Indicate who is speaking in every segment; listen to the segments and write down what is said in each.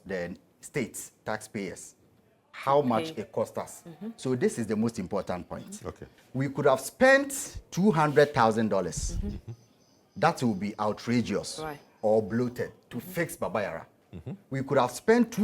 Speaker 1: the states, taxpayers, how much it cost us. So this is the most important point.
Speaker 2: Okay.
Speaker 1: We could have spent $200,000. That will be outrageous or bloated to fix Baba Yara. We could have spent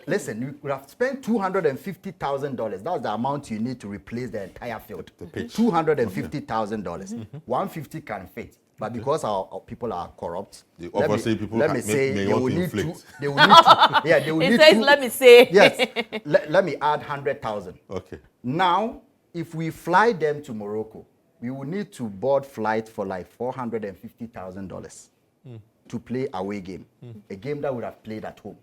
Speaker 1: listen, we could have spent $250,000. That's the amount you need to replace the entire field. $250,000. 150 can fit. But because our people are corrupt,
Speaker 2: obviously
Speaker 1: let me say they will need to. They will need to. Yeah, they will
Speaker 3: It
Speaker 1: need
Speaker 3: says,
Speaker 1: to.
Speaker 3: let me say.
Speaker 1: Yes. Let me add 100,000.
Speaker 2: Okay.
Speaker 1: Now, if we fly them to Morocco, we will need to board flight for like $450,000 to play away game, a game that would have played at home.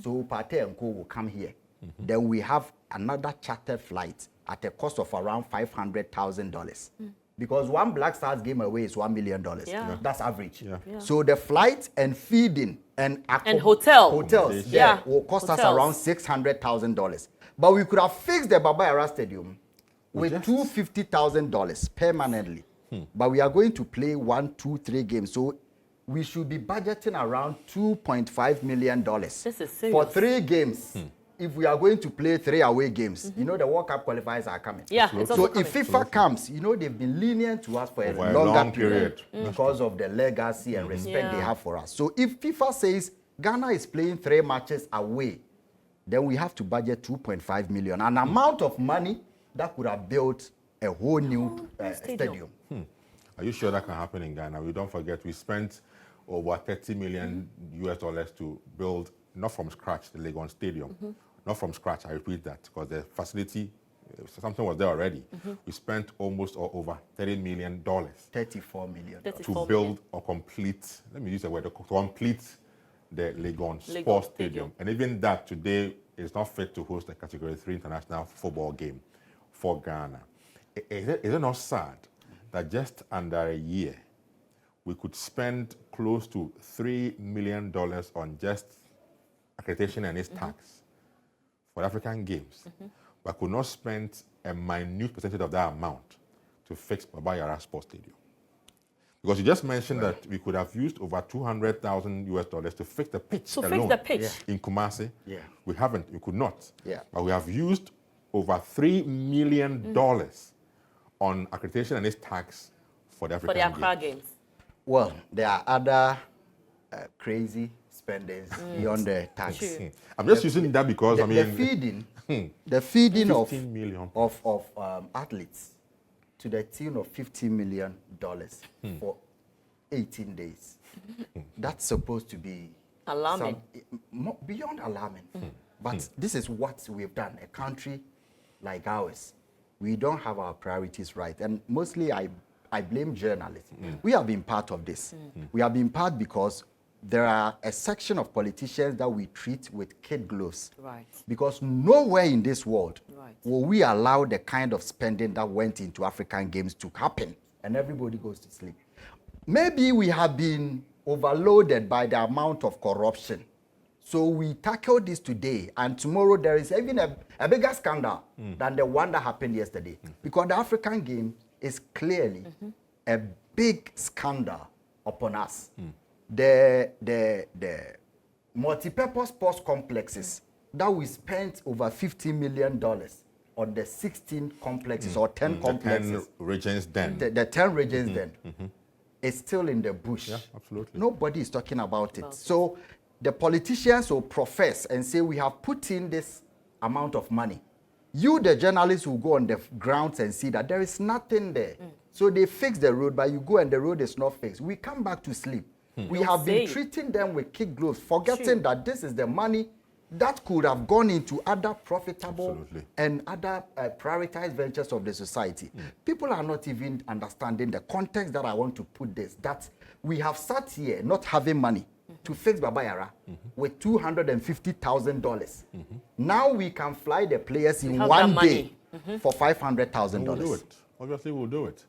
Speaker 1: So Pate and Co will come here. Then we have another chartered flight at a cost of around $500,000. Because one Black Stars game away is $1 million.
Speaker 3: Yeah.
Speaker 1: That's average.
Speaker 2: Yeah.
Speaker 1: So the flight and feeding and
Speaker 3: hotels
Speaker 1: will cost us around $600,000. But we could have fixed the Baba Yara Stadium with $250,000 permanently. But we are going to play 1, 2, 3 games. So we should be budgeting around $2.5 million
Speaker 3: This is serious.
Speaker 1: for 3 games. If we are going to play 3 away games, you know the World Cup qualifiers are coming.
Speaker 3: Yeah, it's
Speaker 1: So
Speaker 3: also
Speaker 1: if
Speaker 3: coming.
Speaker 1: FIFA comes, you know they've been lenient to us for a
Speaker 2: Over
Speaker 1: longer
Speaker 2: long
Speaker 1: period
Speaker 2: period.
Speaker 1: because of the legacy and respect they
Speaker 3: Yeah.
Speaker 1: have for us. So if FIFA says Ghana is playing 3 matches away, then we have to budget 2.5 million, an amount of money that could have built a whole new stadium.
Speaker 2: Are you sure that can happen in Ghana? We don't forget we spent over $30 million US to build, not from scratch, the GHOne Stadium. Not from scratch, I repeat that, because the facility, something was there already. We spent almost or over $30 million
Speaker 1: 34 million.
Speaker 2: to build or complete, let me use the word, to complete the GHOne Sports Stadium. And even that today is not fit to host a Category 3 international football game for Ghana. Is it not sad that just under a year, we could spend close to $3 million on just accreditation and its tax for African Games, but could not spend a minute percentage of that amount to fix Baba Yara Sports Stadium? Because you just mentioned that we could have used over $200,000 to fix the pitch alone in Kumasi.
Speaker 1: Yeah.
Speaker 2: We haven't, we could not.
Speaker 1: Yeah.
Speaker 2: But we have used over $3 million on accreditation and its tax for the African
Speaker 3: For the Accra
Speaker 2: Games.
Speaker 3: games.
Speaker 1: Well, there are other crazy spendings beyond the tax.
Speaker 3: True.
Speaker 2: I'm just using that because, I mean...
Speaker 1: The feeding of
Speaker 2: 15 million.
Speaker 1: athletes to the tune of $50 million for 18 days. That's supposed to be
Speaker 3: Alarming.
Speaker 1: beyond alarming. But this is what we've done. A country like ours, we don't have our priorities right. And mostly I blame journalists. We have been part of this. We have been part because there are a section of politicians that we treat with kid gloves.
Speaker 3: Right.
Speaker 1: Because nowhere in this world
Speaker 3: Right.
Speaker 1: will we allow the kind of spending that went into African Games to happen and everybody goes to sleep. Maybe we have been overloaded by the amount of corruption. So we tackled this today, and tomorrow there is even a bigger scandal than the one that happened yesterday. Because the African Game is clearly a big scandal upon us. The multi-purpose sports complexes that we spent over $50 million on the 16 complexes or 10 complexes.
Speaker 2: The 10 regions then.
Speaker 1: The 10 regions then. It's still in the bush.
Speaker 2: Yeah, absolutely.
Speaker 1: Nobody is talking about it. So the politicians will profess and say, we have put in this amount of money. You, the journalists, will go on the grounds and see that there is nothing there. So they fix the road, but you go and the road is not fixed. We come back to sleep. We have been treating them with kid gloves, forgetting that this is the money that could have gone into other profitable and other prioritized ventures of the society. People are not even understanding the context that I want to put this, that we have sat here not having money to fix Baba Yara with $250,000. Now we can fly the players in one day for $500,000.
Speaker 2: We'll do it. Obviously, we'll do it.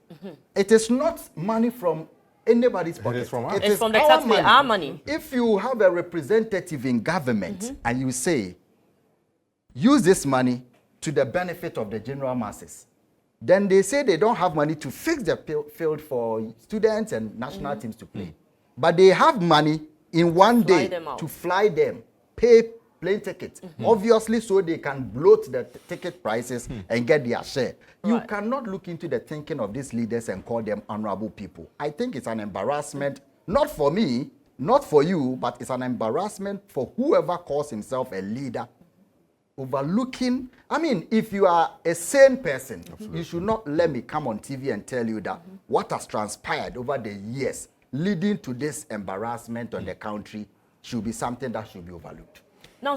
Speaker 1: It is not money from anybody's pocket.
Speaker 2: It is from us.
Speaker 3: It's from the taxpayer, our money.
Speaker 1: If you have a representative in government and you say, use this money to the benefit of the general masses, then they say they don't have money to fix the field for students and national teams to play. But they have money in one day to fly them, pay plane tickets. Obviously, so they can bloat the ticket prices and get their share. You
Speaker 3: Right.
Speaker 1: cannot look into the thinking of these leaders and call them honorable people. I think it's an embarrassment, not for me, not for you, but it's an embarrassment for whoever calls himself a leader. Overlooking, I mean, if you are a sane person, you should not let me come on TV and tell you that what has transpired over the years leading to this embarrassment on the country should be something that should be overlooked.
Speaker 3: Now,